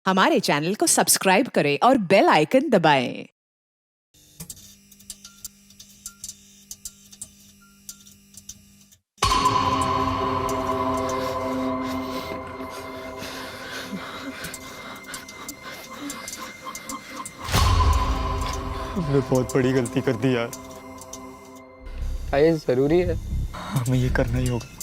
हमारे चैनल को सब्सक्राइब करें और बेल आइकन दबाएं। हमने बहुत बड़ी गलती कर दी यार। क्या ये जरूरी है? हमें ये करना ही होगा।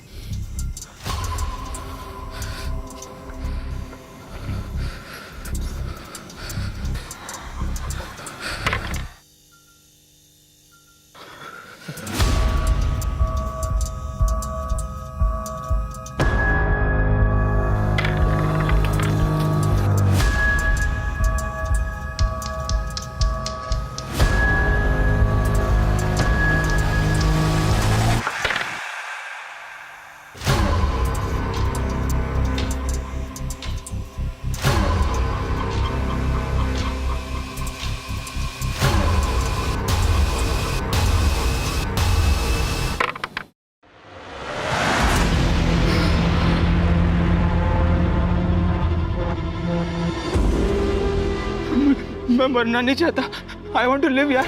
मैं मरना नहीं चाहता। आई वॉन्ट टू लिव यार।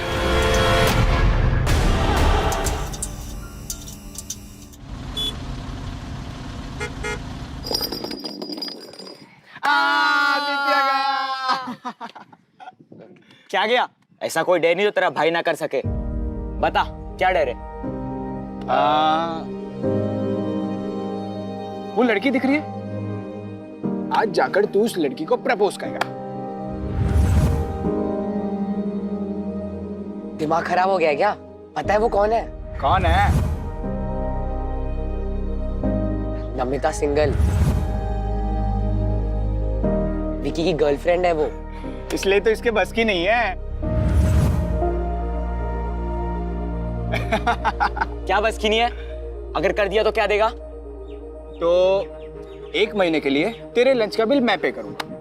क्या गया? ऐसा कोई डर नहीं जो तेरा भाई ना कर सके। बता क्या डर है? वो लड़की दिख रही है। आज जाकर तू उस लड़की को प्रपोज करेगा। दिमाग खराब हो गया है क्या? पता है वो कौन है? कौन है? नमिता सिंगल, विकी की गर्लफ्रेंड है वो। इसलिए तो इसके बस की नहीं है। क्या बस की नहीं है? अगर कर दिया तो क्या देगा? तो 1 महीने के लिए तेरे लंच का बिल मैं पे करूंगा।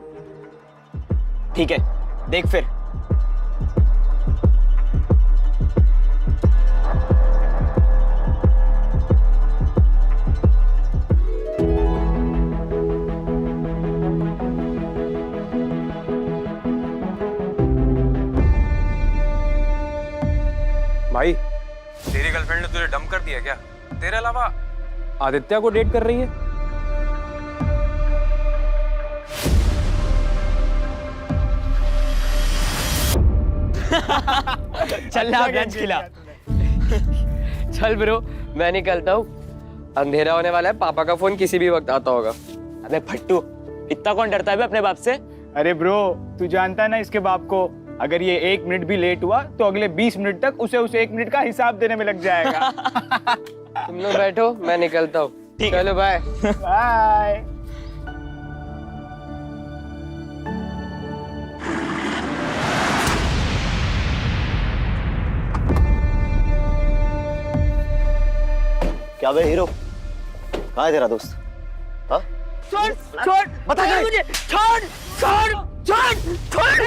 ठीक है, देख फिर। भाई, तेरी गर्लफ्रेंड ने तुझे डंप कर दिया क्या? तेरे अलावा आदित्य को डेट कर रही है? चल ना लंच खिला। चल ब्रो, मैं निकलता हूँ। अंधेरा होने वाला है, पापा का फोन किसी भी वक्त आता होगा। अबे फट्टू, इतना कौन डरता है बे अपने बाप से? अरे ब्रो, तू जानता है ना इसके बाप को। अगर ये 1 मिनट भी लेट हुआ तो अगले 20 मिनट तक उसे उस 1 मिनट का हिसाब देने में लग जाएगा। तुम लोग बैठो, मैं निकलता हूँ। चलो बाय। बाय। क्या बे हीरो, कहाँ है तेरा दोस्त? हाँ? छोड़ छोड़, बता मुझे। छोड़ छोड़ छोड़ छोड़।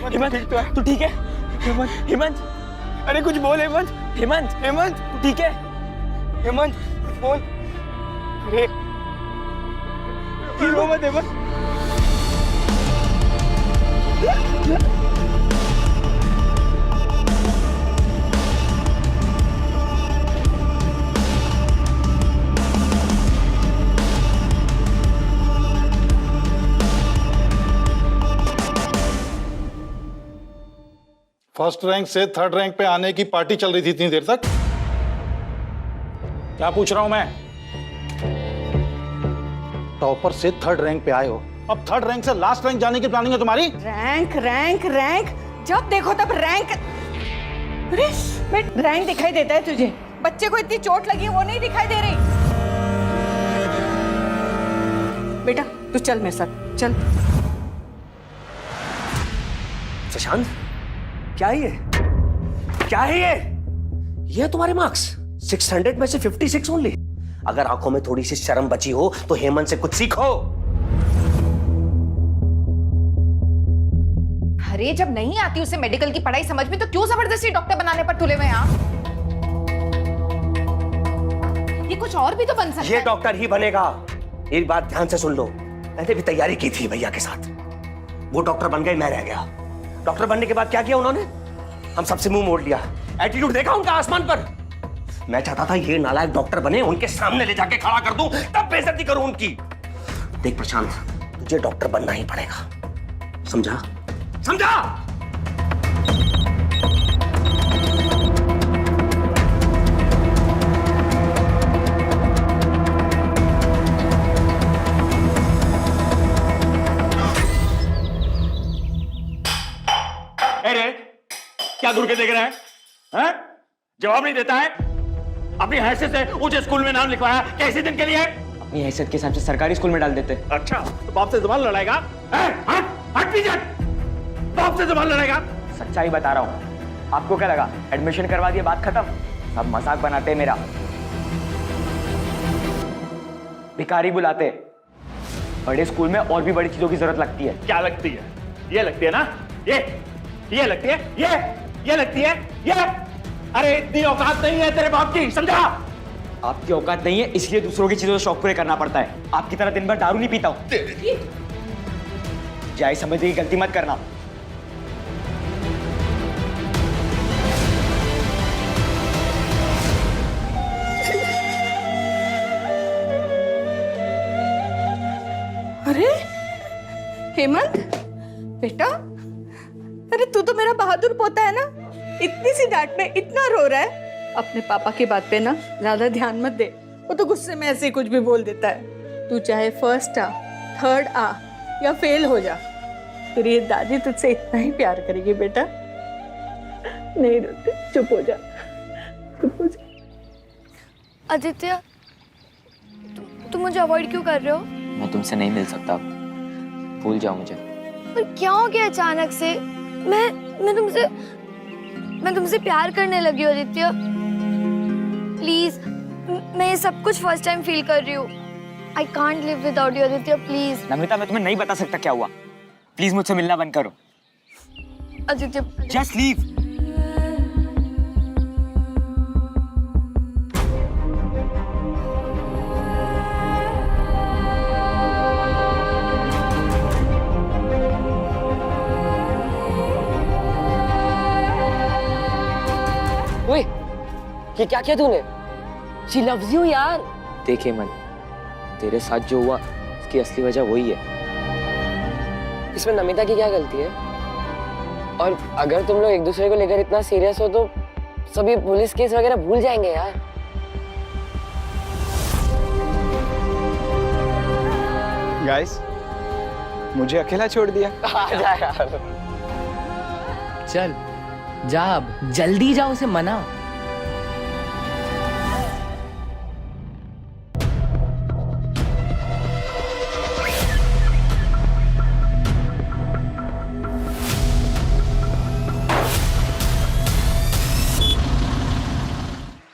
हेमंत, तू ठीक है? हेमंत, अरे कुछ बोल हेमंत। हेमंत, हेमंत, तू ठीक है? हेमंत बोल। अरे रो मत हेमंत। फर्स्ट रैंक से 3rd रैंक पे आने की पार्टी चल रही थी इतनी देर तक। क्या पूछ रहा हूं मैं? टॉपर से 3rd रैंक पे आए हो, अब 3rd रैंक से लास्ट रैंक जाने की प्लानिंग है तुम्हारी? रैंक रैंक रैंक, जब देखो तब रैंक। अरे रैंक दिखाई देता है तुझे? बच्चे को इतनी चोट लगी वो नहीं दिखाई दे रही? बेटा तू चल मेरे साथ, चल। प्रशांत, क्या है ये? क्या है ये? ये तुम्हारे मार्क्स 600 में से 56 ओनली। अगर आंखों में थोड़ी सी शर्म बची हो तो हेमंत से कुछ सीखो। अरे जब नहीं आती उसे मेडिकल की पढ़ाई समझ में तो क्यों जबरदस्ती डॉक्टर बनाने पर तुले हुए हैं आप? ये कुछ और भी तो बन सकता है। ये डॉक्टर ही बनेगा। एक बात ध्यान से सुन लो, मैंने भी तैयारी की थी भैया के साथ। वो डॉक्टर बन गए, मैं रह गया। डॉक्टर बनने के बाद क्या किया उन्होंने? हम सबसे मुंह मोड़ लिया। एटीट्यूड देखा उनका आसमान पर। मैं चाहता था ये नालायक डॉक्टर बने, उनके सामने ले जाके खड़ा कर दूं, तब बेइज्जती करूं उनकी। देख प्रशांत, तुझे डॉक्टर बनना ही पड़ेगा, समझा? समझा? अरे क्या दूर के देख रहा है? हैं? जवाब नहीं देता है। अपनी हैसियत से ऊंचे स्कूल में नाम लिखवाया, कैसे दिन के लिए? अपनी हैसियत के हिसाब से सरकारी स्कूल में डाल देते। अच्छा, तो बाप से जबान लड़ाएगा? हट हट पीछे, बाप से जबान लड़ाएगा? सच्चाई बता रहा हूँ। आपको क्या लगा एडमिशन करवा दिया बात खत्म? अब मजाक बनाते हैं मेरा। भिखारी बुलाते। बड़े स्कूल में और भी बड़ी चीजों की जरूरत लगती है। क्या लगती है? ये लगती है ना? ये लगती है? ये लगती है? ये? अरे इतनी औकात नहीं है तेरे बाप की, समझा? आपकी औकात नहीं है, इसलिए दूसरों की चीजों से शौक पूरे करना पड़ता है। आपकी तरह दिन भर दारू नहीं पीता हूं। जाए समझने की गलती मत करना। अरे हेमंत बेटा, अरे तू तो मेरा बहादुर पोता है ना। इतनी सी डांट में इतना रो रहा है। अपने पापा की बात पे ना ज्यादा ध्यान मत दे, वो तो गुस्से में ऐसे ही कुछ भी बोल देता है। तू चाहे फर्स्ट आ, थर्ड आ या फेल हो जा, तेरी दादी तुझसे इतना ही प्यार करेगी बेटा। नहीं रोते, चुप हो जा, चुप हो जा। आदित्य, तुम मुझे अवॉइड क्यों कर रहे हो? मैं तुमसे नहीं मिल सकता, भूल जाओ मुझे। पर क्या हो गया अचानक से? मैं तुमसे प्यार करने लगी हूँ आदित्य। प्लीज, मैं ये सब कुछ फर्स्ट टाइम फील कर रही हूँ। I can't live without you Aditya, please. Namita, मैं तुम्हें नहीं बता सकता क्या हुआ। प्लीज मुझसे मिलना बंद करो। Aditya, just leave. ओए, ये क्या किया तूने? She loves you यार। देखे मन, तेरे साथ जो हुआ इसकी असली वजह वही है। इसमें नमिता की क्या गलती है? और अगर तुम लोग एक दूसरे को लेकर इतना सीरियस हो तो सभी पुलिस केस वगैरह भूल जाएंगे यार। गाइस, मुझे अकेला छोड़ दिया। आजा यार। चल जा, अब जल्दी जा, उसे मना।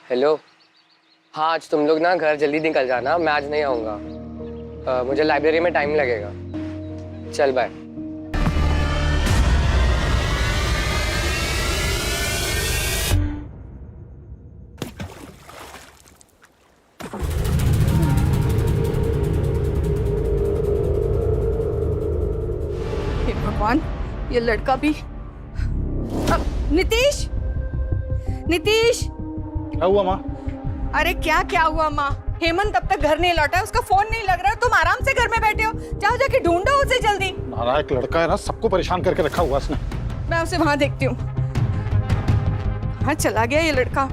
हेलो, हाँ आज तुम लोग ना घर जल्दी निकल जाना, मैं आज नहीं आऊँगा। मुझे लाइब्रेरी में टाइम लगेगा। चल बाय। हे भगवान, ये लड़का भी। नीतीश, नीतीश। क्या हुआ माँ? अरे क्या क्या हुआ माँ? हेमंत अब तक घर नहीं लौटा है, उसका फोन नहीं लग रहा है। तुम आराम से घर में बैठे हो, जाओ जाके ढूंढो उसे जल्दी। नालायक लड़का है ना, सबको परेशान करके रखा हुआ उसने। मैं उसे वहां देखती हूँ। कहाँ चला गया ये लड़का?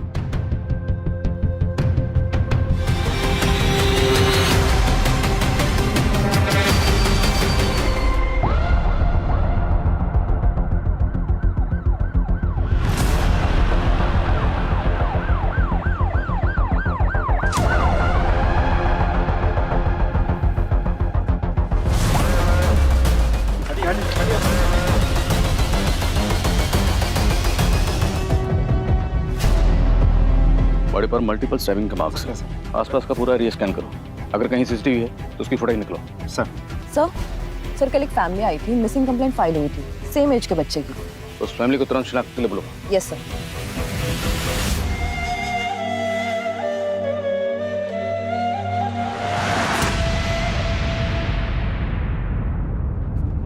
बॉडी पर मल्टीपल स्टैबिंग के मार्क्स हैं। आसपास का पूरा एरिया स्कैन करो। अगर कहीं सीसीटीवी है तो उसकी फुटेज निकलो। सर कल एक फैमिली आई थी, मिसिंग कंप्लेंट फाइल हुई थी, सेम एज के बच्चे की। उस फैमिली को तुरंत शिनाख्त के लिए बुलाओ। Yes sir.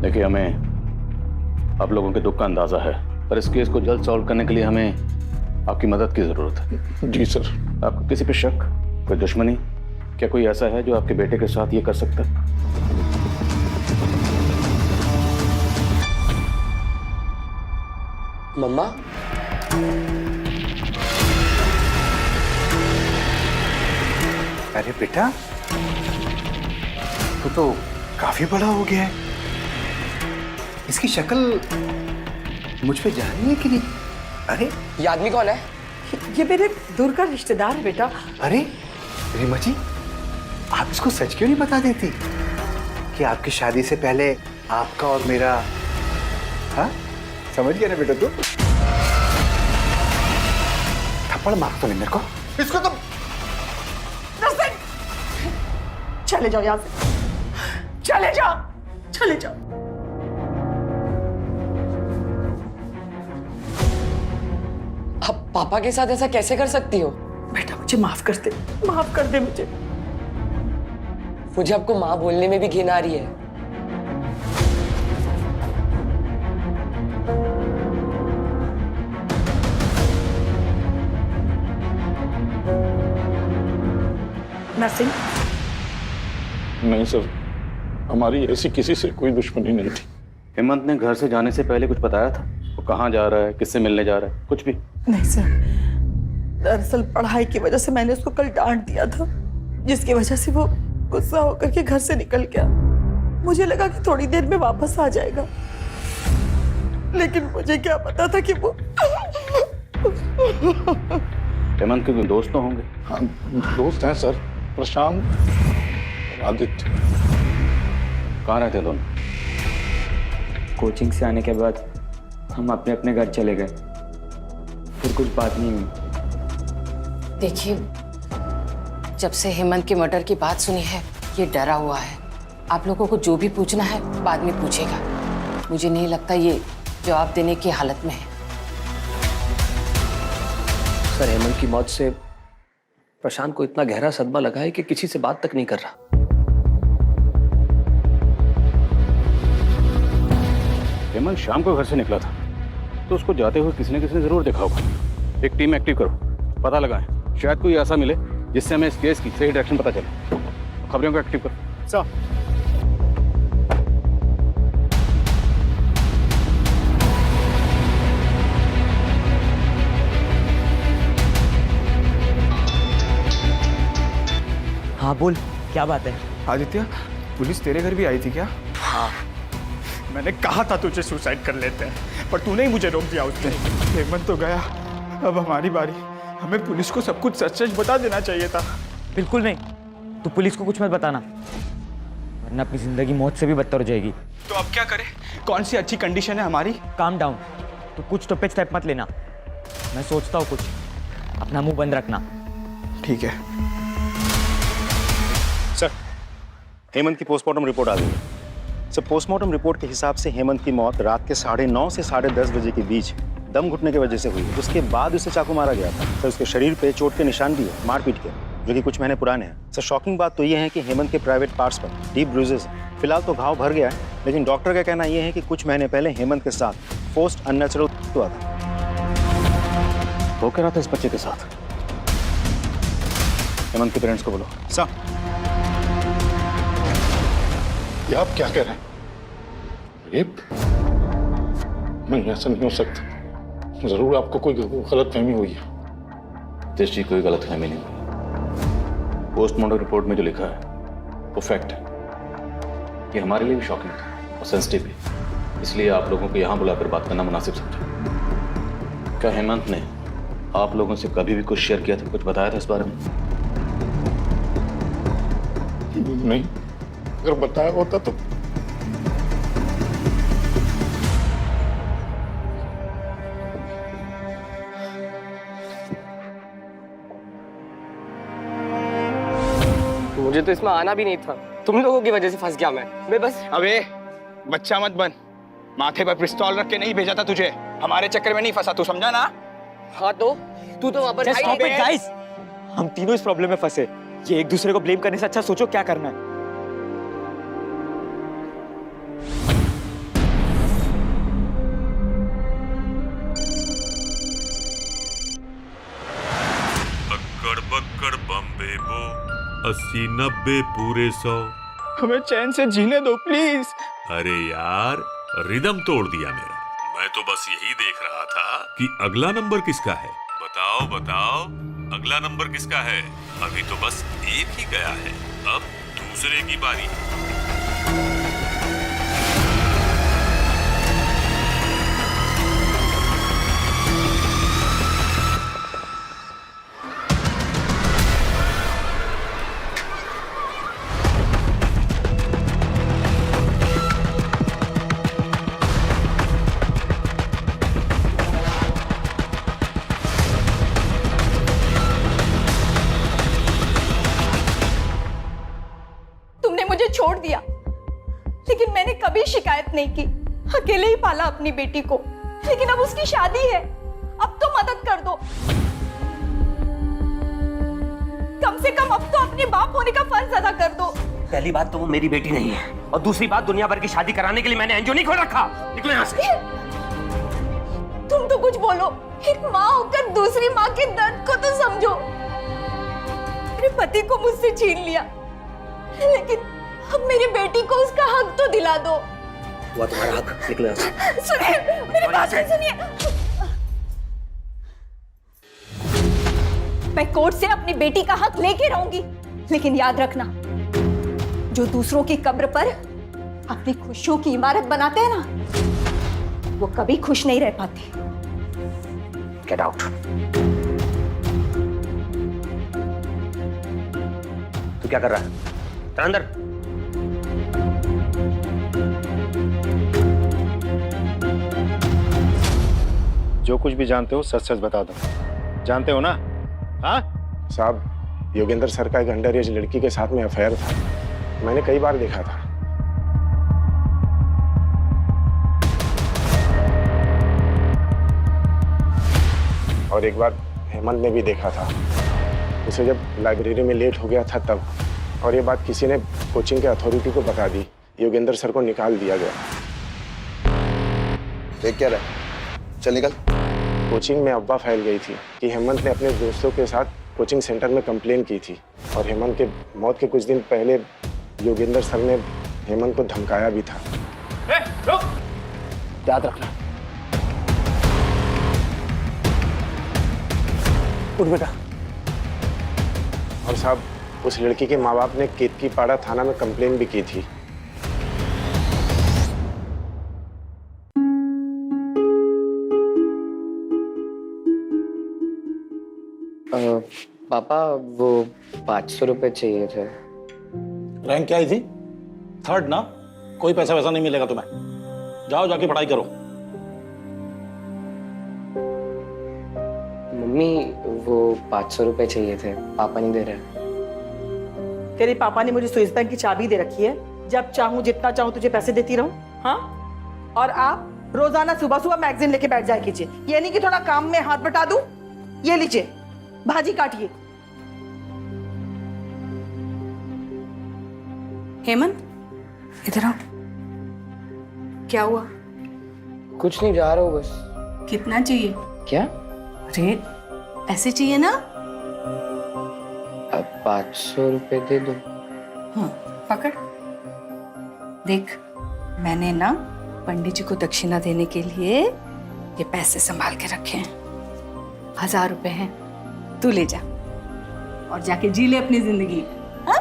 देखिए, हमें आप लोगों के दुख का अंदाजा है, पर इस केस को जल्द सॉल्व करने के लिए हमें आपकी मदद की जरूरत है। जी सर। आपको किसी पे शक, कोई दुश्मनी, क्या कोई ऐसा है जो आपके बेटे के साथ ये कर सकता है? मम्मा, अरे बेटा, तू तो काफी बड़ा हो गया है। इसकी शक्ल मुझ पे जा रही है कि नहीं? अरे ये आदमी कौन है? ये मेरे दूर का रिश्तेदार है बेटा। अरे रीमा जी, आप इसको सच क्यों नहीं बता देती कि आपकी शादी से पहले आपका और मेरा, हाँ समझ गया ना बेटा तू? थप्पड़ मार तो नहीं मेरे को, इसको तो। चले जाओ यहाँ से, चले जाओ, चले जाओ। आप पापा के साथ ऐसा कैसे कर सकती हो? बेटा मुझे माफ कर दे, माफ कर दे मुझे। मुझे आपको माँ बोलने में भी घिन आ रही है। नरसिंह, नहीं सर, हमारी ऐसी किसी से कोई दुश्मनी नहीं थी। हेमंत ने घर से जाने से पहले कुछ बताया था? वो कहाँ जा रहा है, किससे मिलने जा रहा है, कुछ भी? नहीं सर, दरअसल पढ़ाई की वजह से मैंने उसको कल डांट दिया था, जिसकी वजह से वो गुस्सा होकर के घर से निकल गया। मुझे लगा कि थोड़ी देर में वापस आ जाएगा, लेकिन मुझे क्या पता था कि वो हेमंत के कोई दोस्त तो होंगे? हाँ दोस्त हैं सर, प्रशांत और आदित्य। कहाँ रहते हैं दोनों? कोचिंग से आने के बाद हम अपने अपने घर चले गए, फिर कुछ बात नहीं हुई। देखिए, जब से हेमंत के मर्डर की बात सुनी है, ये डरा हुआ है। आप लोगों को जो भी पूछना है बाद में पूछेगा। मुझे नहीं लगता ये जवाब देने की हालत में है। सर, हेमंत की मौत से प्रशांत को इतना गहरा सदमा लगा है कि किसी से बात तक नहीं कर रहा। हेमंत शाम को घर से निकला था, तो उसको जाते हुए किसी न किसी ने जरूर देखा होगा। एक टीम एक्टिव करो, पता लगाएं, शायद कोई ऐसा मिले जिससे हमें इस केस की सही डायरेक्शन पता चले। खबरों को एक्टिव करो। सर, हाँ बोल, क्या बात है? आदित्य, पुलिस तेरे घर भी आई थी क्या? हाँ। मैंने कहा था तुझे सुसाइड कर लेते हैं, पर तूने ही मुझे रोक दिया उस दिन। हेमंत तो गया, अब हमारी बारी। हमें पुलिस को सब कुछ सच सच बता देना चाहिए था। बिल्कुल नहीं, तू पुलिस को कुछ मत बताना, वरना अपनी जिंदगी मौत से भी बदतर हो जाएगी। तो अब क्या करें? कौन सी अच्छी कंडीशन है हमारी? काम डाउन, तू कुछ तो स्टेप मत लेना। मैं सोचता हूँ कुछ, अपना मुंह बंद रखना। ठीक है सर। हेमंत की पोस्टमार्टम रिपोर्ट आ गई है सर। पोस्टमार्टम रिपोर्ट के हिसाब से हेमंत की मौत रात के 9:30 से 10:30 बजे के बीच दम घुटने की वजह से हुई है। उसके बाद उसे चाकू मारा गया था सर। उसके शरीर पे चोट के निशान भी है, मारपीट के, जो कि कुछ महीने पुराने हैं सर। शॉकिंग बात तो ये है कि हेमंत के प्राइवेट पार्ट्स पर डीप ब्रूजेस। फिलहाल तो घाव भर गया है, लेकिन डॉक्टर का कहना यह है कि कुछ महीने पहले हेमंत के साथ फोर्स्ड अननेचुरल हुआ था। वो कह रहा था इस बच्चे के साथ। हेमंत के पेरेंट्स को बोलो। सर, ये आप क्या कह रहे हैं? रेप? नहीं, ऐसा नहीं हो सकता। जरूर आपको कोई गलतफहमी हुई है। तेज जी, कोई गलतफहमी नहीं हुई। पोस्टमार्टम रिपोर्ट में जो लिखा है वो फैक्ट है। ये हमारे लिए भी शॉकिंग था और सेंसिटिव भी, इसलिए आप लोगों को यहाँ बुलाकर बात करना मुनासिब समझा। क्या हेमंत ने आप लोगों से कभी भी कुछ शेयर किया था, कुछ बताया था इस बारे में? नहीं, अगर बताया होता तो। मुझे तो इसमें आना भी नहीं था, तुम लोगों की वजह से फंस गया मैं बस। अबे बच्चा मत बन, माथे पर पिस्तौल रख के नहीं भेजा था तुझे। हमारे चक्कर में नहीं फंसा, तू समझा ना? हाँ तो तू तो वहां पर Just stop it, guys! हम तीनों इस प्रॉब्लम में फंसे। ये एक दूसरे को ब्लेम करने से अच्छा सोचो क्या करना है। 80, 90 पूरे 100। हमें चैन से जीने दो प्लीज। अरे यार, रिदम तोड़ दिया मेरा। मैं तो बस यही देख रहा था कि अगला नंबर किसका है। बताओ बताओ, अगला नंबर किसका है? अभी तो बस एक ही गया है, अब दूसरे की बारी। तुमने मुझे छोड़ दिया, लेकिन मैंने कभी शिकायत नहीं की। अकेले ही पाला अपनी बेटी को, लेकिन अब उसकी शादी है, अब तो मदद कर दो। कम से कम अब तो अपने बाप होने का फर्ज अदा कर दो। पहली बात तो वो मेरी बेटी नहीं है, और दूसरी बात दुनिया भर की शादी कराने के लिए मैंने एनजीओ नहीं खोल रखा। निकलो यहाँ से। तुम तो कुछ बोलो। एक माँ होकर दूसरी माँ के दर्द को तो समझो। मेरे पति को मुझसे छीन लिया, लेकिन अब मेरी बेटी को उसका हक तो दिला दो। हुआ तुम्हारा हक, निकलो यहाँ से। सुनिए, मेरी बात सुनिए। मैं कोर्ट से अपनी बेटी का हक लेके रहूंगी, लेकिन याद रखना, जो दूसरों की कब्र पर अपनी खुशियों की इमारत बनाते हैं ना, वो कभी खुश नहीं रह पाते। Get out. तू क्या कर रहा है? चल अंदर। जो कुछ भी जानते हो सच सच बता दो। जानते हो ना? हाँ साहब, योगेंद्र सर का एक अंडर एज लड़की के साथ में अफेयर था, मैंने कई बार देखा था। और एक बार हेमंत ने भी देखा था उसे, जब लाइब्रेरी में लेट हो गया था तब। और ये बात किसी ने कोचिंग के अथॉरिटी को बता दी, योगेंद्र सर को निकाल दिया गया। देख क्या रहा, चल निकल। कोचिंग में अफवाह फैल गई थी कि हेमंत ने अपने दोस्तों के साथ कोचिंग सेंटर में कंप्लेन की थी, और हेमंत के मौत के कुछ दिन पहले योगेंद्र सर ने हेमंत को धमकाया भी था। याद रखना। उठ बेटा। और साहब, उस लड़की के माँ बाप ने केतकीपाड़ा थाना में कंप्लेन भी की थी। पापा, वो 500 रुपए चाहिए थे। रैंक क्या आई थी? 3rd ना? कोई पैसा वैसा नहीं मिलेगा तुम्हें। जाओ जाके पढ़ाई करो। मम्मी, वो 500 रुपए चाहिए थे, पापा नहीं दे रहे। तेरे पापा ने मुझे स्विस बैंक की चाबी दे रखी है, जब चाहूं जितना चाहूं तुझे पैसे देती रहूं। हाँ, और आप रोजाना सुबह सुबह मैगजीन लेके बैठ जाया कीजिए, ये नहीं कि थोड़ा काम में हाथ बटा दूं। ये लीजिए, भाजी काटिए। हेमंत, इधर आओ। क्या हुआ? कुछ नहीं, जा रहा हूँ बस। कितना चाहिए? क्या? अरे ऐसे चाहिए ना? अब 500 रुपए दे दो। हाँ, पकड़। देख, मैंने ना पंडित जी को दक्षिणा देने के लिए ये पैसे संभाल के रखे हैं। 1000 रुपए हैं, तू ले जा और जाके जी ले अपनी जिंदगी। हाँ?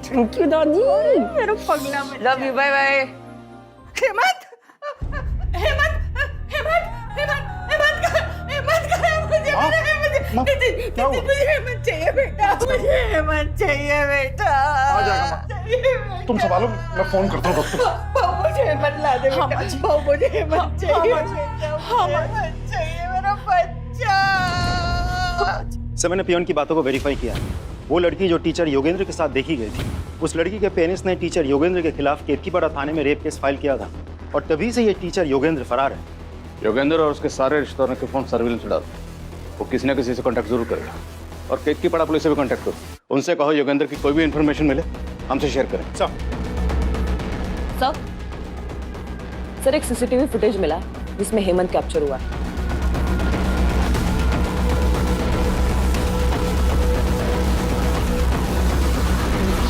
थैंक यू दादी। मेरा पगला बच्चा। Love you, bye bye. Hemant, Hemant, Hemant, Hemant, Hemant का, हेमंत का, मुझे हेमंत चाहिए बेटा, मुझे हेमंत चाहिए बेटा। आ जाएगा। तुम संभालो, मैं फोन करता हूँ डॉक्टर। बाबू, मुझे हेमंत ला दे बेटा। बाबू, मुझे हेमंत चाहिए बेटा, हेमंत चाहिए मेरा बच्चा। सर, मैंने पियोन की बातों को वेरीफाई किया। वो लड़की जो टीचर योगेंद्र के साथ देखी गई थी, उस लड़की के पेरेंट्स ने टीचर योगेंद्र के खिलाफ केतकीपाड़ा थाने में रेप केस फाइल किया था, और तभी से ये टीचर योगेंद्र फरार है। योगेंद्र और उसके सारे रिश्तेदारों के फोन सर्विलेंस में डाल, वो किसी न किसी से कांटेक्ट जरूर करेगा। और केतकीपाड़ा पुलिस से भी कांटेक्ट करो, उनसे कहो योगेंद्र की कोई भी इन्फॉर्मेशन मिले हमसे शेयर करें। सर, एक सीसीटीवी फुटेज मिला जिसमें हेमंत कैप्चर हुआ है।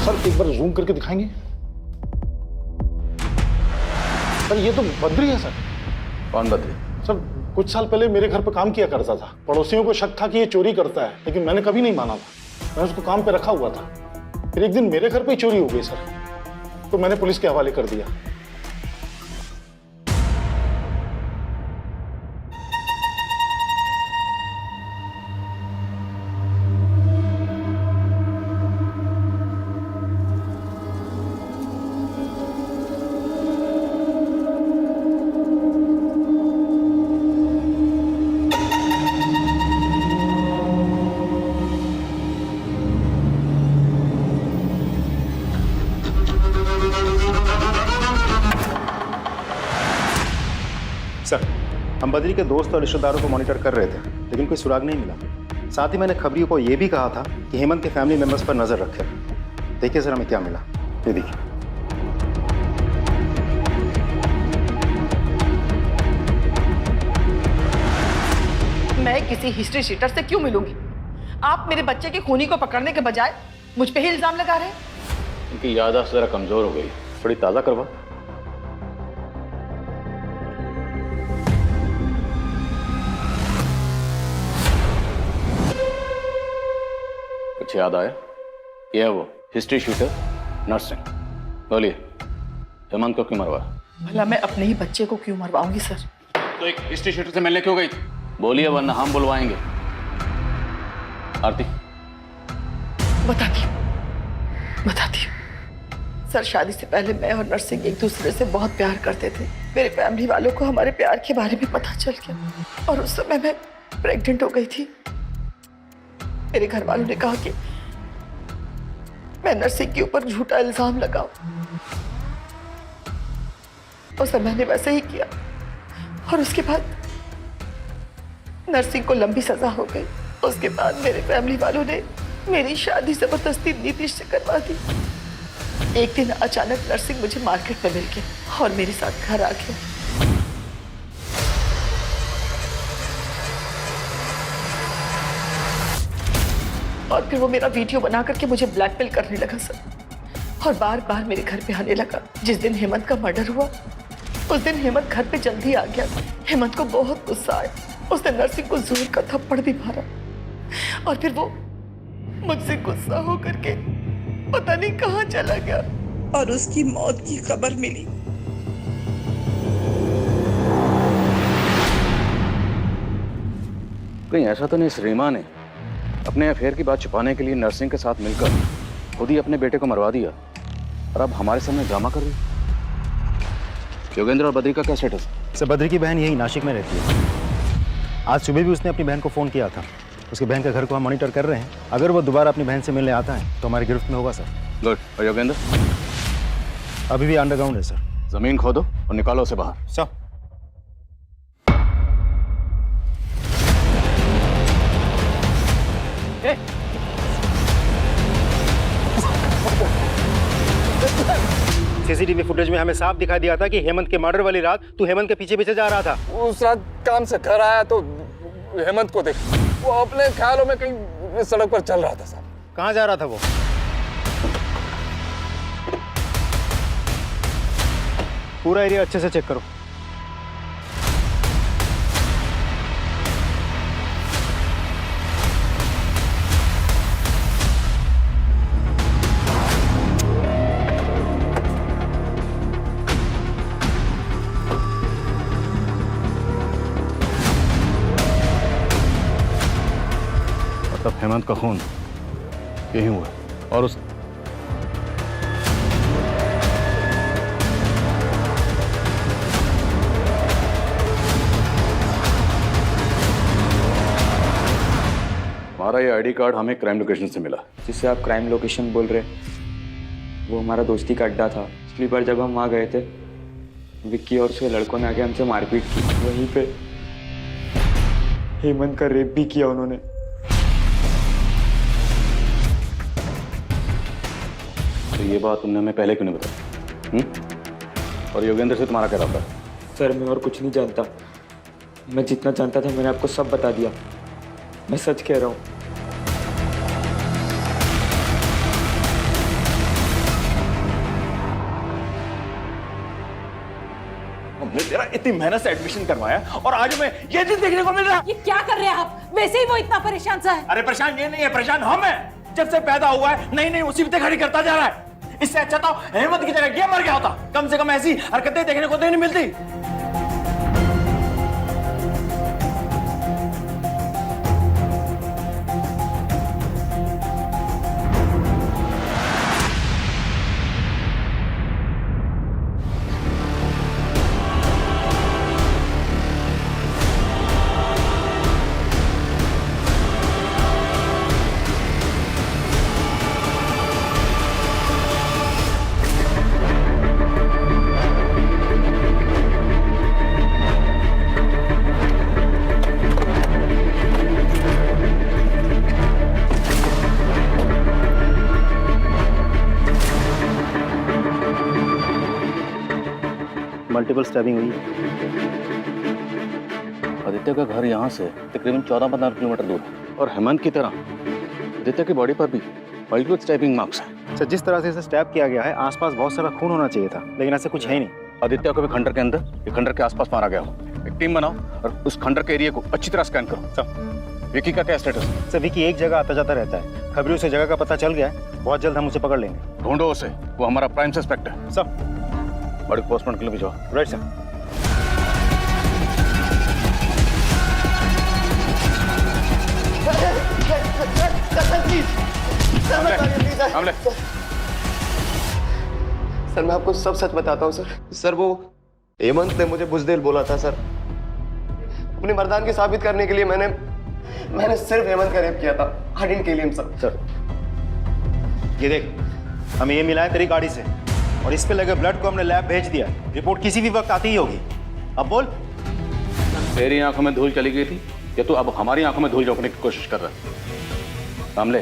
सर एक बार जूम करके दिखाएंगे? सर ये तो बद्री है सर। कौन बद्री? सर कुछ साल पहले मेरे घर पे काम किया करता था। पड़ोसियों को शक था कि ये चोरी करता है, लेकिन मैंने कभी नहीं माना था। मैं उसको काम पे रखा हुआ था। फिर एक दिन मेरे घर पे ही चोरी हो गई सर, तो मैंने पुलिस के हवाले कर दिया। सर, हम बद्री के दोस्त और रिश्तेदारों को मॉनिटर कर रहे थे, लेकिन कोई सुराग नहीं मिला। साथ ही मैंने खबरियों को यह भी कहा था कि हेमंत के फैमिली मेंबर्स पर नजर रखें। देखिए सर हमें क्या मिला, ये देखिए। मैं किसी हिस्ट्री शीटर से क्यों मिलूंगी? आप मेरे बच्चे के खूनी को पकड़ने के बजाय मुझ पे ही इल्जाम लगा रहे हैं। उनकी याददाश्त जरा कमजोर हो गई, थोड़ी ताज़ा करवा। कुछ याद आया? ये है वो हिस्ट्री शूटर नर्सिंग। बोलिए, हेमंत को क्यों मरवाया? भला मैं अपने ही बच्चे को क्यों मरवाऊंगी सर? तो एक हिस्ट्री शूटर से मिलने क्यों गई थी? बोलिए वरना हम बुलवाएंगे। आरती बताती हूँ सर, शादी से पहले मैं और नरसिंह एक दूसरे से बहुत प्यार करते थे। मेरे फैमिली वालों को हमारे प्यार के बारे में पता चल गया और उस समय मैं प्रेग्नेंट हो गई थी। मेरे घर वालों ने कहा कि मैं नरसिंह के ऊपर झूठा इल्जाम लगाऊं। उस समय मैंने वैसे ही किया और उसके बाद नरसिंह को लंबी सजा हो गई। उसके बाद मेरे फैमिली वालों ने मेरी शादी जबरदस्ती नीतीश से करवा दी। एक दिन अचानक नरसिंह मुझे मार्केट में मिल गया और मेरे साथ घर आ गया। और फिर वो मेरा वीडियो बना करके मुझे ब्लैकमेल करने लगा सर, और बार बार मेरे घर पे आने लगा। जिस दिन हेमंत का मर्डर हुआ उस दिन हेमंत घर पे जल्दी आ गया। हेमंत को बहुत गुस्सा आया, उसने नरसिंह को जोर का थप्पड़ भी मारा और फिर वो मुझसे गुस्सा होकर के पता नहीं कहाँ चला गया और उसकी मौत की खबर मिली। कहीं ऐसा तो नहीं रीमा ने अपने अफेयर की बात छुपाने के लिए नरसिंह के साथ मिलकर खुद ही अपने बेटे को मरवा दिया और अब हमारे सामने ड्रामा कर रही? योगेंद्र और बद्री का क्या स्टेटस? सर बद्री की बहन यही नासिक में रहती है। आज सुबह भी उसने अपनी बहन को फ़ोन किया था। उसकी बहन के घर को हम मॉनिटर कर रहे हैं। अगर वो दोबारा अपनी बहन से मिलने आता है तो हमारी गिरफ्त में होगा सर। गुड। और योगेंद्र? अभी भी अंडरग्राउंड है सर। जमीन खोदो और निकालो उसे बाहर। सर सीसीटीवी फुटेज में हमें साफ दिखा दिया था कि हेमंत के मर्डर वाली रात तू हेमंत के पीछे पीछे जा रहा था। उस रात काम से घर आया तो हेमंत को देख, वो अपने ख्यालों में कहीं सड़क पर चल रहा था साहब। कहाँ जा रहा था वो? पूरा एरिया अच्छे से चेक करो। तब हेमंत का खून यही हुआ और उस हमारा ये आईडी कार्ड हमें क्राइम लोकेशन से मिला। जिससे आप क्राइम लोकेशन बोल रहे, वो हमारा दोस्ती का अड्डा था। पिछली बार जब हम वहाँ गए थे, विक्की और उसके लड़कों ने आके हमसे मारपीट की। वहीं पे हेमंत का रेप भी किया उन्होंने। तो ये बात तुमने हमें पहले क्यों नहीं बताई? और योगेंद्र से तुम्हारा क्या रहा है? सर मैं और कुछ नहीं जानता। मैं जितना जानता था मैंने आपको सब बता दिया। मैं सच कह रहा हूँ। हमने तेरा इतनी मेहनत से एडमिशन करवाया और आज हमें ये चीज देखने को मिल रहा है। ये क्या कर रहे हैं आप? वैसे ही वो इतना परेशान सा है। अरे परेशान ये नहीं है, परेशान हम हैं। जब से पैदा हुआ है नई नई मुसीबतें खड़ी करता जा रहा है। इससे अच्छा तो हेमंत की जगह ये मर गया होता। कम से कम ऐसी हरकतें देखने को तो नहीं मिलती। मल्टीपल स्टैबिंग हुई है। आदित्य का घर यहाँ से तकरीबन 14-15 किलोमीटर दूर है और हेमंत की तरह आदित्य की बॉडी पर भी मल्टीपल स्टैबिंग मार्क्स हैं। सर, जिस तरह से इसे स्टैब किया गया है आसपास बहुत सारा खून होना चाहिए था, लेकिन ऐसा कुछ है ही नहीं। आदित्य को भी खंडर के अंदर या खंडर के आसपास मारा गया हो। एक टीम बनाओ और उस खंडर के एरिया को अच्छी तरह स्कैन करो। सब विकी का क्या स्टेटस है? सर, विकी एक जगह आता जाता रहता है। खबरी उसे जगह का पता चल गया है, बहुत जल्द हम उसे पकड़ लेंगे। ढूंढो उसे, वो हमारा प्राइम सस्पेक्ट है। सब बॉडी पोस्टमार्टम के लिए भिजवाओ। Right sir. सर मैं आपको सब सच बताता हूँ सर। सर वो हेमंत ने मुझे बुज़दिल बोला था सर। अपनी मर्दानगी साबित करने के लिए मैंने सिर्फ हेमंत का रेप किया था। I didn't kill him sir. ये देख, हमें ये मिला है तेरी गाड़ी से और इस पे लगे ब्लड को हमने लैब भेज दिया। रिपोर्ट किसी भी वक्त आती ही होगी। अब बोल। तेरी आंखों में धूल चली गई थी या तू अब हमारी आंखों में धूल झोंकने की कोशिश कर रहा है? कामले,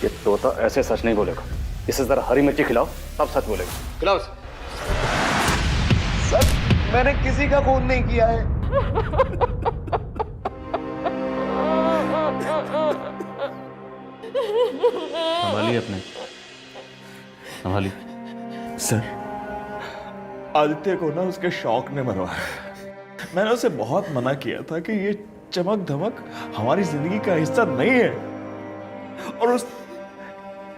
ये तोता ऐसे सच नहीं बोलेगा। इसे जरा हरी मिर्ची खिलाओ तब सच बोलेगा। खिलाओ उसे। सर मैंने किसी का खून नहीं किया है। संभालिए अपने, संभालिए। सर, आदित्य को ना उसके शौक ने मरवाया। मैंने उसे बहुत मना किया था कि ये चमक धमक हमारी जिंदगी का हिस्सा नहीं है और उस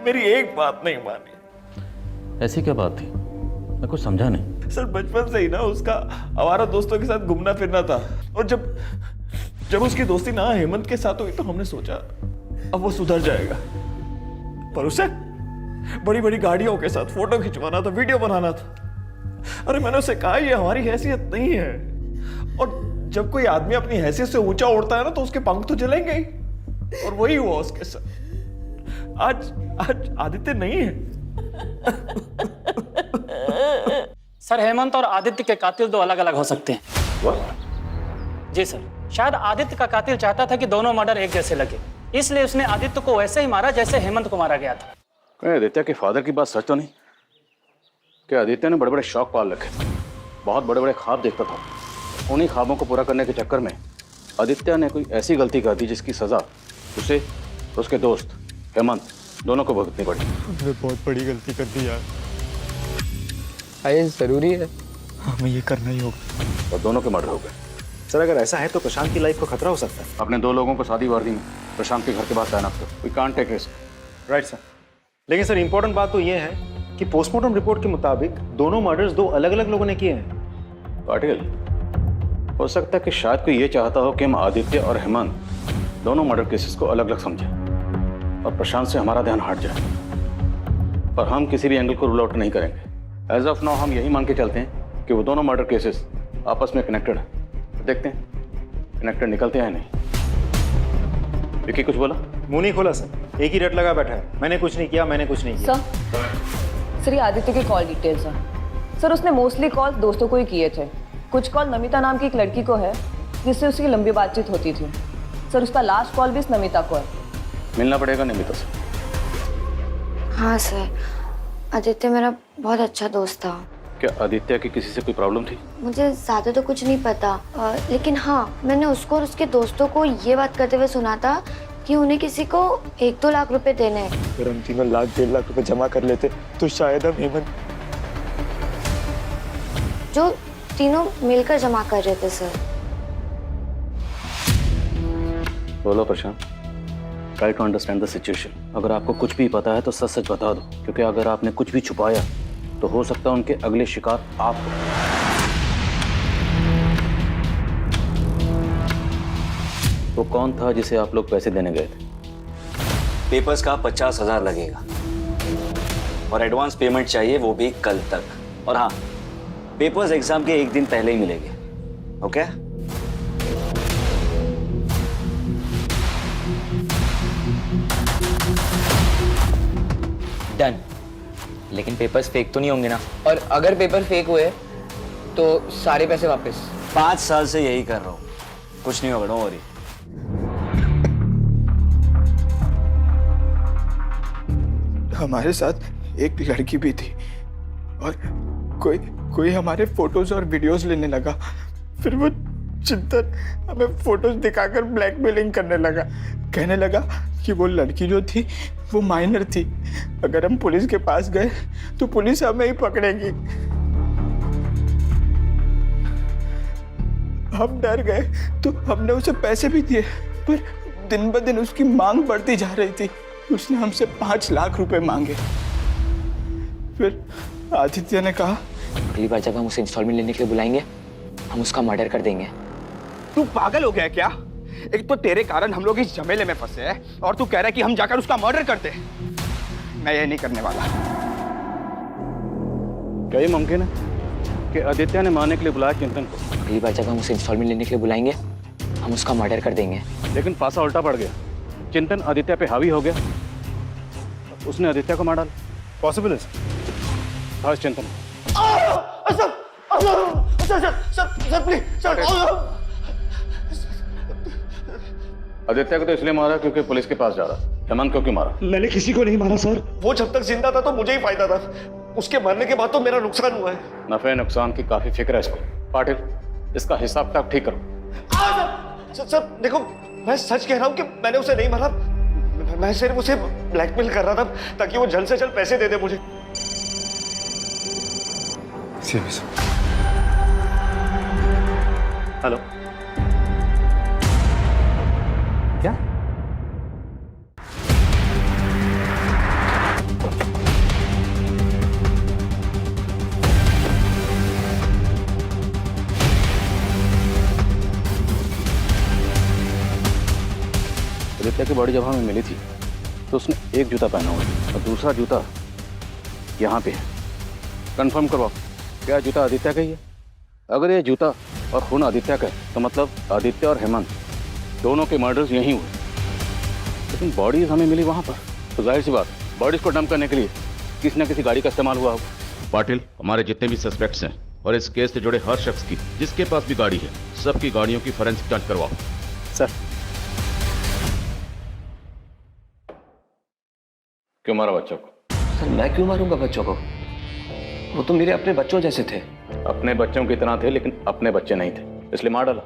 मेरी एक बात नहीं मानी। ऐसी क्या बात थी? मैं कुछ समझा नहीं। सर बचपन से ही ना उसका आवारा दोस्तों के साथ घूमना फिरना था और जब उसकी दोस्ती ना हेमंत के साथ हुई तो हमने सोचा अब वो सुधर जाएगा, पर उसे बड़ी बड़ी गाड़ियों के साथ फोटो खिंचवाना था, वीडियो बनाना था। अरे मैंने उसे कहा ये हमारी हैसियत नहीं है और जब कोई आदमी अपनी हैसियत से ऊंचा उड़ता है ना तो उसके पंख तो जलेंगे ही और वही हुआ उसके साथ। आज आदित्य नहीं है। सर, हेमंत और आदित्य के कातिल दो अलग अलग हो सकते हैं। What? जी सर, शायद आदित्य का कातिल चाहता था कि दोनों मर्डर एक जैसे लगे, इसलिए उसने आदित्य को वैसे ही मारा जैसे हेमंत को मारा गया था। कहीं आदित्य के फादर की बात सच तो नहीं? क्या आदित्य ने बड़े बड़े शौक पाल रखे थे, बहुत बड़े बड़े ख्वाब देखता था। उन्हीं ख्वाबों को पूरा करने के चक्कर में आदित्य ने कोई ऐसी गलती कर दी जिसकी सजा उसे और उसके दोस्त हेमंत दोनों को भुगतनी पड़ी। हमने बहुत बड़ी गलती कर दी यार। ये जरूरी है, हमें ये करना ही होगा। और दोनों के मर्डर हो गए। सर, अगर ऐसा है तो प्रशांत की लाइफ को खतरा हो सकता है। अपने दो लोगों को शादी वर्दी में प्रशांत के घर के बाहर तैनात करो। We can't take risk. Right sir. लेकिन सर, इंपॉर्टेंट बात तो ये है कि पोस्टमार्टम रिपोर्ट के मुताबिक दोनों मर्डर्स दो अलग अलग लोगों ने किए हैं। पाटिल, हो सकता है कि शायद कोई ये चाहता हो कि हम आदित्य और हेमंत दोनों मर्डर केसेस को अलग अलग समझें और प्रशांत से हमारा ध्यान हट जाए, पर हम किसी भी एंगल को रूल आउट नहीं करेंगे। एज ऑफ नाउ हम यही मान के चलते हैं कि वो दोनों मर्डर केसेस आपस में कनेक्टेड है। देखते हैं कनेक्टेड निकलते हैं नहीं। विकी कुछ बोला? मुंह नहीं खोला सर, एक ही रट लगा बैठा है। मैंने कुछ नहीं किया, मैंने कुछ नहीं किया। सर, ये आदित्य के कॉल डिटेल्स हैं। सर, उसने मोस्टली कॉल दोस्तों को ही किए थे। कुछ कॉल नमिता नाम की एक लड़की को है जिससे उसकी लंबी बातचीत होती थी। सर, उसका लास्ट कॉल भी इस नमिता को है। मिलना पड़ेगा नमिता से। हाँ सर, आदित्य मेरा बहुत अच्छा दोस्त था। क्या आदित्य की किसी से कोई प्रॉब्लम थी? मुझे ज़्यादा तो कुछ नहीं पता, लेकिन हाँ, मैंने उसको और उसके दोस्तों को ये बात करते हुए सुना था कि उन्हें किसी को 1-2 लाख रुपए देने हैं। अगर हम तीनों 1-1.5 लाख रुपए जमा कर लेते तो शायद हम हेमंत। जो तीनों मिलकर जमा कर रहे थे सर। बोलो Prashant, try to understand the situation. अगर आपको कुछ भी पता है तो सच सच बता दो, क्योंकि अगर आपने कुछ भी छुपाया तो हो सकता है उनके अगले शिकार आप हो। वो कौन था जिसे आप लोग पैसे देने गए थे? पेपर्स का 50,000 लगेगा और एडवांस पेमेंट चाहिए, वो भी कल तक। और हाँ, पेपर्स एग्जाम के एक दिन पहले ही मिलेंगे। ओके? डन। लेकिन पेपर्स फेक तो नहीं होंगे ना? और अगर पेपर फेक हुए तो सारे पैसे वापस? 5 साल से यही कर रहा हूँ, कुछ नहीं होगा, डोंट वरी। हमारे साथ एक लड़की भी थी और कोई हमारे फोटोज और वीडियोस लेने लगा। फिर वो चिंतन हमें फोटोज दिखाकर ब्लैकमेलिंग करने लगा। कहने लगा कि वो लड़की जो थी वो माइनर थी, अगर हम पुलिस के पास गए तो पुलिस हमें ही पकड़ेगी। हम डर गए तो हमने उसे पैसे भी दिए, पर दिन ब दिन उसकी मांग बढ़ती जा रही थी। उसने हमसे 5 लाख रुपए मांगे। फिर आदित्य ने कहा, अगली बार जब हम उसे इंस्टॉलमेंट लेने के लिए बुलाएंगे हम उसका मर्डर कर देंगे। तू पागल हो गया क्या? एक तो तेरे कारण हम लोग इस झमेले में फंसे हैं और तू कह रहा है कि हम जाकर उसका मर्डर करते हैं। मैं ये नहीं करने वाला। क्या ये मुमकिन है कि आदित्य ने मारने के लिए बुलाया चिंतन को? अगली बार जब हम उसे इंस्टॉलमेंट लेने के लिए बुलाएंगे हम उसका मर्डर कर देंगे। लेकिन पासा उल्टा पड़ गया। चिंतन आदित्य पे हावी हो गया, उसने आदित्य को मार डाला। पॉसिबल है हाँ चिंतन। Sir please sir. आदित्य को तो इसलिए मारा क्योंकि पुलिस के पास जा रहा। हेमंत को क्यों मारा? मैंने किसी को नहीं मारा सर। वो जब तक जिंदा था तो मुझे ही फायदा था, उसके मरने के बाद तो मेरा नुकसान हुआ है। नफे नुकसान की काफी फिक्र है इसको। पाटिल, इसका हिसाब किताब ठीक करो। सर देखो, मैं सच कह रहा हूँ कि मैंने उसे नहीं मारा। मैं सिर्फ उसे ब्लैकमेल कर रहा था ताकि वो जल्द से जल्द पैसे दे दे मुझे। हेलो, क्या? आदित्य की बॉडी जब हमें मिली थी तो उसने एक जूता पहना हुआ था और दूसरा जूता यहाँ पे है। कंफर्म करवाओ, क्या जूता आदित्य का ही है? अगर ये जूता और खून आदित्य का है तो मतलब आदित्य और हेमंत दोनों के मर्डर्स यहीं हुए। लेकिन बॉडीज हमें मिली वहाँ पर, तो जाहिर सी बात बॉडीज को डंप करने के लिए किसी न किसी गाड़ी का इस्तेमाल हुआ होगा। पाटिल, हमारे जितने भी सस्पेक्ट्स हैं और इस केस से जुड़े हर शख्स की जिसके पास भी गाड़ी है, सबकी गाड़ियों की फोरेंसिक जांच करवाओ। सर। क्यों मारा बच्चों को? सर मैं क्यों मारूंगा बच्चों को? वो तो मेरे अपने बच्चों जैसे थे। अपने बच्चों की तरह थे लेकिन अपने बच्चे नहीं थे, इसलिए मार डाला।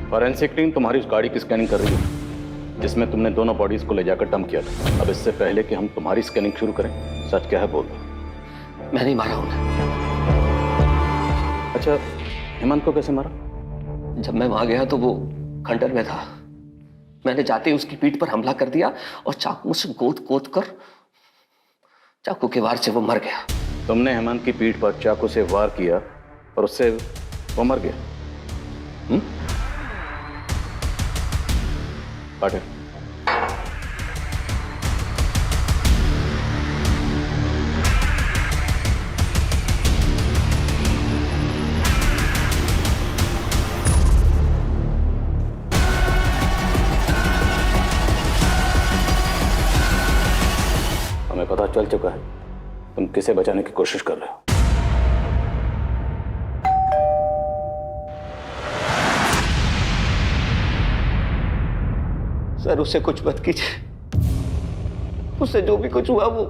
फॉरेंसिक टीम तुम्हारी उस गाड़ी की स्कैनिंग कर रही है जिसमें तुमने दोनों बॉडीज को ले जाकर डंप किया था। अब इससे पहले कि हम तुम्हारी स्कैनिंग शुरू करें, सच क्या है बोल दो। मैं नहीं मारा उन्हें। अच्छा, हेमंत को कैसे मारा? जब मैं वहां गया तो वो खंडर में था। मैंने जाते ही उसकी पीठ पर हमला कर दिया और चाकू से गोद कर चाकू के वार से वो मर गया। तुमने हेमंत की पीठ पर चाकू से वार किया और उससे वो मर गया? पाटिल, हमें पता चल चुका है तुम किसे बचाने की कोशिश कर रहे हो। सर उससे कुछ मत कीजिए। उससे जो भी कुछ हुआ वो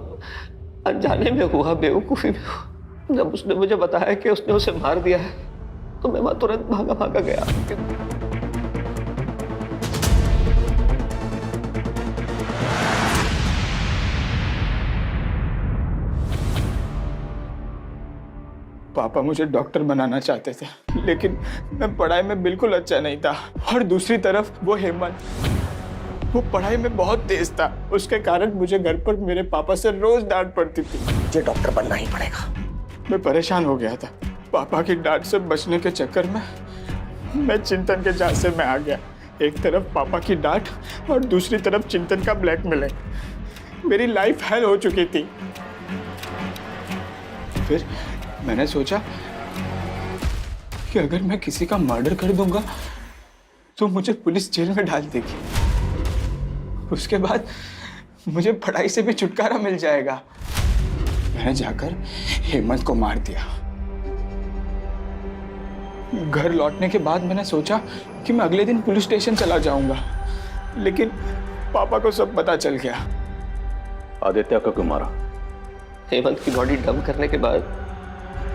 अनजाने में हुआ, बेवकूफी में हुआ। जब उसने मुझे बताया कि उसने उसे मार दिया है तो मैं वहां तुरंत भागा गया। पापा मुझे डॉक्टर बनाना चाहते थे, लेकिन मैं पढ़ाई में बिल्कुल अच्छा नहीं था। और दूसरी तरफ वो हेमंत, वो पढ़ाई में बहुत तेज था। उसके कारण मुझे घर पर मेरे पापा से रोज डांट पड़ती थी। मुझे डॉक्टर बनना ही पड़ेगा। मैं परेशान हो गया था। पापा की डांट से बचने के चक्कर में मैं चिंतन के झांसे में आ गया। एक तरफ पापा की डांट और दूसरी तरफ चिंतन का ब्लैकमेलिंग। मेरी लाइफ हेल हो चुकी थी। फिर मैंने सोचा कि अगर मैं किसी का मर्डर कर दूंगा तो मुझे पुलिस जेल में डाल देगी। उसके बाद मुझे पढ़ाई से भी छुटकारा मिल जाएगा। मैंने जाकर हेमंत को मार दिया। घर लौटने के बाद मैंने सोचा कि मैं अगले दिन पुलिस स्टेशन चला जाऊंगा, लेकिन पापा को सब पता चल गया। आदित्य को क्यों मारा? हेमंत की बॉडी डंप करने के बाद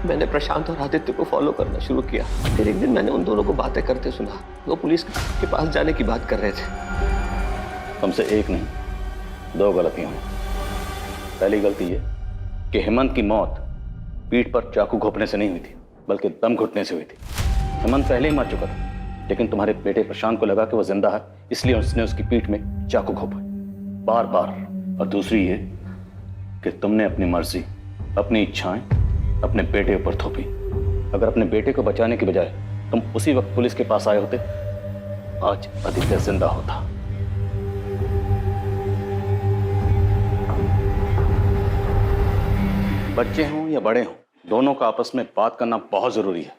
मैंने प्रशांत और आदित्य को फॉलो करना शुरू किया। फिर एक दिन मैंने उन दोनों को बातें करते सुना। वो पुलिस के पास जाने की बात कर रहे थे। तुमसे एक नहीं, 2 गलतियां हुई। पहली गलती ये कि हेमंत की मौत पीठ पर चाकू घोंपने से नहीं हुई थी, बल्कि दम घुटने से हुई थी। हेमंत पहले ही मर चुका था, लेकिन तुम्हारे बेटे प्रशांत को लगा कि वो जिंदा है, इसलिए उसने उसकी पीठ में चाकू घोंपा बार बार। और दूसरी ये कि तुमने अपनी मर्जी, अपनी इच्छाएं अपने बेटे पर थोपी। अगर अपने बेटे को बचाने की बजाय तुम उसी वक्त पुलिस के पास आए होते, आज आदित्य जिंदा होता। बच्चे हों या बड़े हों, दोनों का आपस में बात करना बहुत जरूरी है।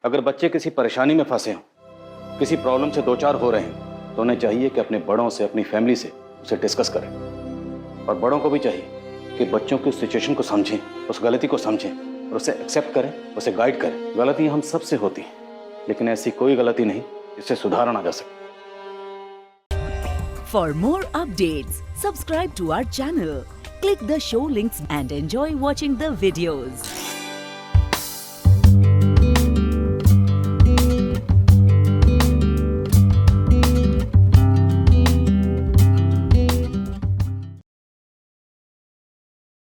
अगर बच्चे किसी परेशानी में फंसे हों, किसी प्रॉब्लम से 2-4 हो रहे हैं, तो उन्हें चाहिए कि अपने बड़ों से, अपनी फैमिली से उसे डिस्कस करें। और बड़ों को भी चाहिए कि बच्चों की उस सिचुएशन को समझें, उस गलती को समझें और उसे एक्सेप्ट करें, उसे गाइड करें। गलतियां हम सबसे होती हैं, लेकिन ऐसी कोई गलती नहीं जिससे सुधारा ना जा सके। For more updates, subscribe to our channel, click the show links and enjoy watching the videos.